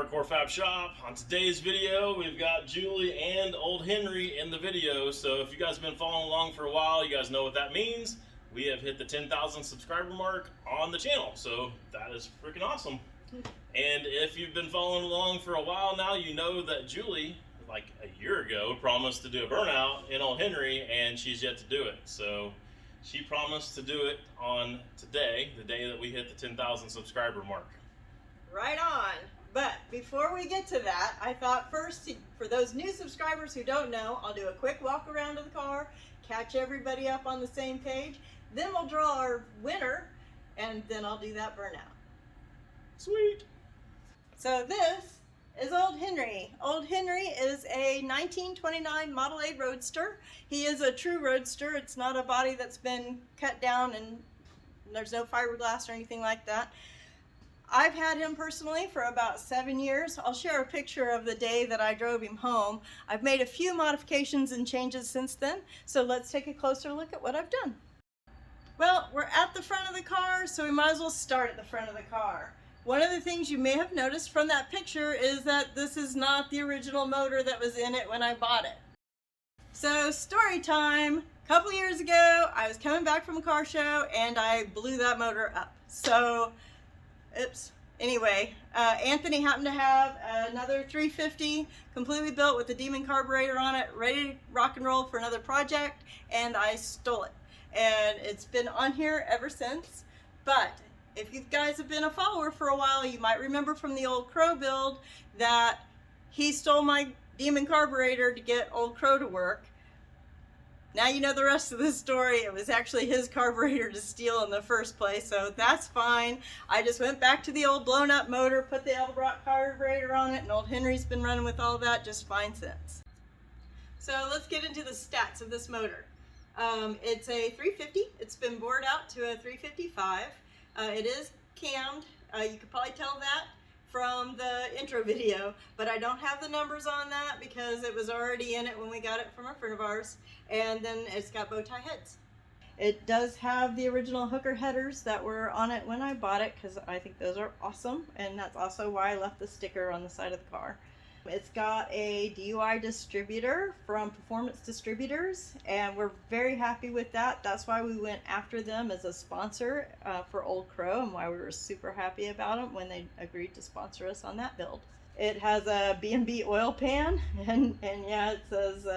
Hardcore Fab Shop. On today's video, we've got Julie and Old Henry in the video. So if you guys have been following along for a while, you guys know what that means. We have hit the 10,000 subscriber mark on the channel. So that is freaking awesome. And if you've been following along for a while now, you know that Julie, like a year ago, promised to do a Burnout in Old Henry, and she's yet to do it. So she promised to do it on today, the day that we hit the 10,000 subscriber mark. Right on. But before we get to that, I thought first, for those new subscribers who don't know, I'll do a quick walk around of the car, catch everybody up on the same page, then we'll draw our winner, and then I'll do that Burnout. Sweet. So this is Old Henry. Old Henry is a 1929 Model A Roadster. He is a true Roadster. It's not a body that's been cut down and there's no fiberglass or anything like that. I've had him personally for about 7 years. I'll share a picture of the day that I drove him home. I've made a few modifications and changes since then, so let's take a closer look at what I've done. Well, we're at the front of the car, so we might as well start at the front of the car. One of the things you may have noticed from that picture is that this is not the original motor that was in it when I bought it. So, story time. A couple years ago, I was coming back from a car show and I blew that motor up. So, oops. Anyway, Anthony happened to have another 350 completely built with a Demon carburetor on it, ready to rock and roll for another project, and I stole it. And it's been on here ever since. But if you guys have been a follower for a while, you might remember from the old Crow build that he stole my Demon carburetor to get old Crow to work. Now you know the rest of the story. It was actually his carburetor to steal in the first place, so that's fine. I just went back to the old blown up motor, put the Edelbrock carburetor on it, and Old Henry's been running with all that just fine since. So let's get into the stats of this motor. It's a 350. It's been bored out to a 355. It is cammed. You could probably tell that from the intro video, but I don't have the numbers on that because it was already in it when we got it from a friend of ours. And then it's got bow tie heads. It does have the original hooker headers that were on it when I bought it because I think those are awesome, and that's also why I left the sticker on the side of the car. It's got a DUI distributor from Performance Distributors, and we're very happy with that. That's why we went after them as a sponsor for Old Crow, and why we were super happy about them when they agreed to sponsor us on that build. It has a B&B oil pan, and yeah, it says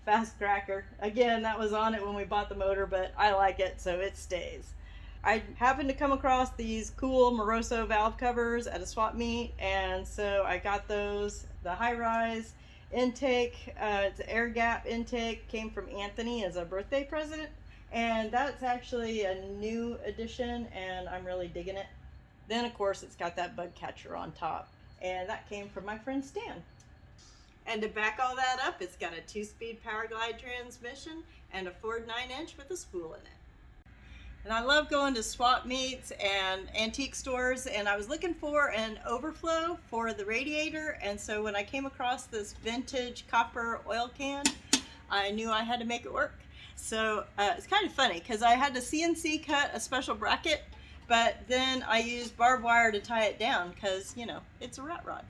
Fast Cracker. Again, that was on it when we bought the motor, but I like it, so it stays. I happened to come across these cool Moroso valve covers at a swap meet, and so I got those. The high-rise intake, it's an air gap intake, came from Anthony as a birthday present, and that's actually a new addition, and I'm really digging it. Then, of course, it's got that bug catcher on top, and that came from my friend Stan. And to back all that up, it's got a 2-speed power glide transmission and a Ford 9-inch with a spool in it. And I love going to swap meets and antique stores, and I was looking for an overflow for the radiator, and so when I came across this vintage copper oil can, I knew I had to make it work. So it's kind of funny because I had to CNC cut a special bracket, but then I used barbed wire to tie it down because, you know, it's a rat rod.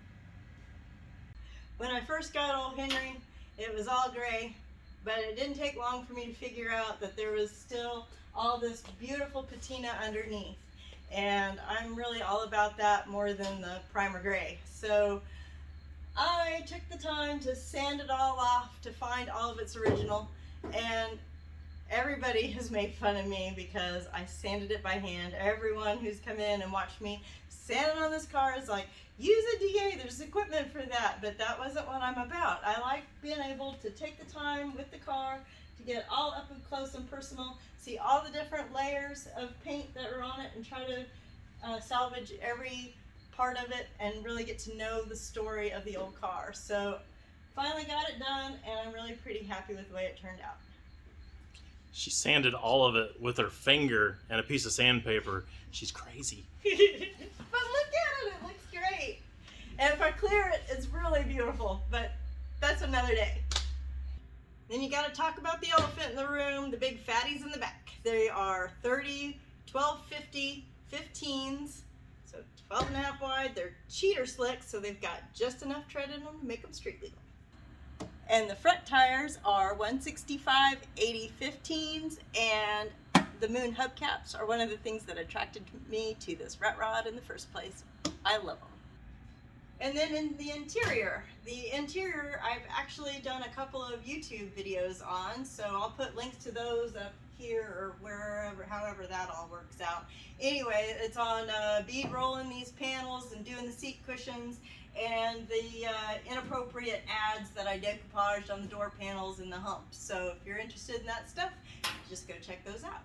When I first got Old Henry, it was all gray, but it didn't take long for me to figure out that there was still all this beautiful patina underneath, and I'm really all about that more than the primer gray. So I took the time to sand it all off to find all of its original, and everybody has made fun of me because I sanded it by hand. Everyone who's come in and watched me sand it on this car is like, use a DA, there's equipment for that, but that wasn't what I'm about. I like being able to take the time with the car to get all up and close and personal, see all the different layers of paint that are on it, and try to salvage every part of it and really get to know the story of the old car. So finally got it done, and I'm really pretty happy with the way it turned out. She sanded all of it with her finger and a piece of sandpaper. She's crazy. But look at it, it looks great. And if I clear it, it's really beautiful, but that's another day. Then you got to talk about the elephant in the room, the big fatties in the back. They are 30, 1250, 15s. So 12.5 wide. They're cheater slicks, so they've got just enough tread in them to make them street legal. And the front tires are 165 80/15s, and the Moon hubcaps are one of the things that attracted me to this rut rod in the first place. I love them. And then in the interior I've actually done a couple of YouTube videos on, so I'll put links to those up here or wherever, however that all works out. Anyway, it's on bead rolling these panels and doing the seat cushions and the inappropriate ads that I decoupaged on the door panels and the humps. So if you're interested in that stuff, just go check those out.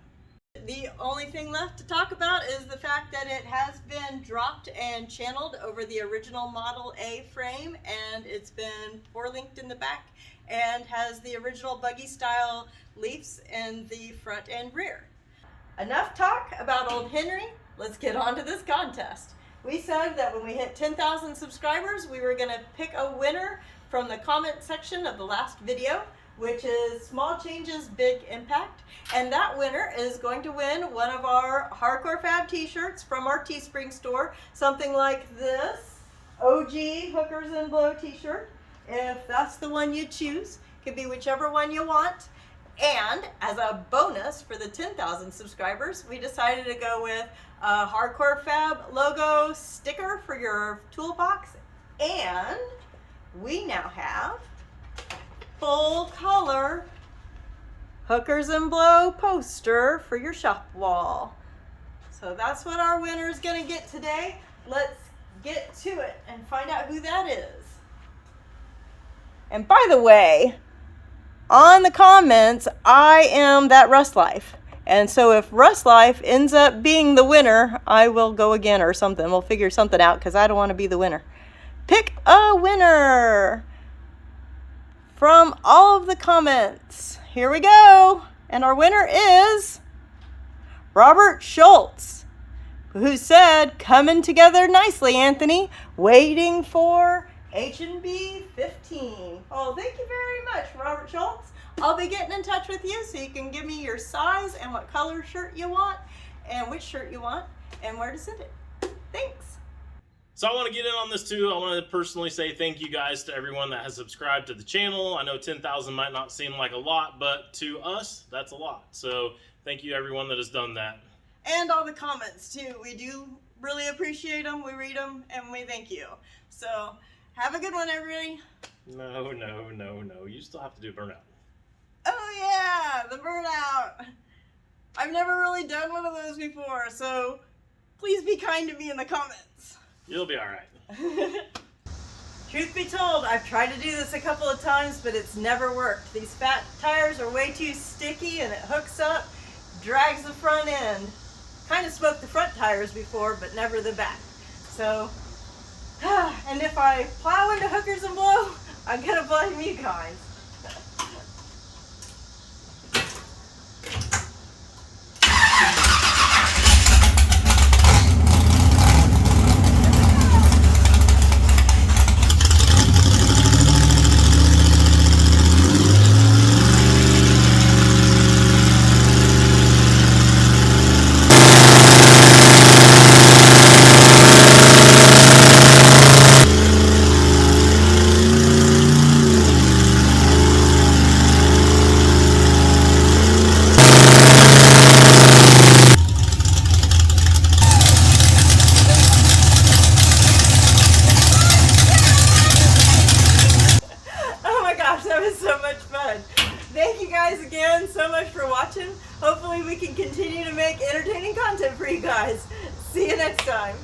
The only thing left to talk about is the fact that it has been dropped and channeled over the original Model A frame, and it's been 4-linked in the back and has the original buggy style leafs in the front and rear. Enough talk about Old Henry. Let's get on to this contest. We said that when we hit 10,000 subscribers, we were going to pick a winner from the comment section of the last video, which is Small Changes, Big Impact. And that winner is going to win one of our Hardcore Fab t-shirts from our Teespring store. Something like this OG Hookers and Blow t-shirt. If that's the one you choose, could be whichever one you want. And as a bonus for the 10,000 subscribers, we decided to go with a Hardcore Fab logo sticker for your toolbox. And we now have full color Hookers and Blow poster for your shop wall. So that's what our winner is going to get today. Let's get to it and find out who that is. And by the way, on the comments, I am that Rust Life. And so if Rust Life ends up being the winner, I will go again or something. We'll figure something out because I don't want to be the winner. Pick a winner from all of the comments. Here we go. And our winner is Robert Schultz, who said, "Coming together nicely, Anthony. Waiting for H&B 15. Oh, thank you very much, Robert Schultz. I'll be getting in touch with you so you can give me your size and what color shirt you want and which shirt you want and where to send it. Thanks. So I want to get in on this too. I want to personally say thank you guys to everyone that has subscribed to the channel. I know 10,000 might not seem like a lot, but to us, that's a lot. So thank you everyone that has done that. And all the comments too. We do really appreciate them. We read them and we thank you. So have a good one, everybody. No. You still have to do Burnout. Oh yeah, the Burnout. I've never really done one of those before, so please be kind to me in the comments. You'll be all right. Truth be told, I've tried to do this a couple of times, but it's never worked. These fat tires are way too sticky and it hooks up, drags the front end. Kind of smoked the front tires before, but never the back. So, and if I plow into Hookers and Blow, I'm gonna blame you guys. Thank you guys again so much for watching. Hopefully we can continue to make entertaining content for you guys. See you next time.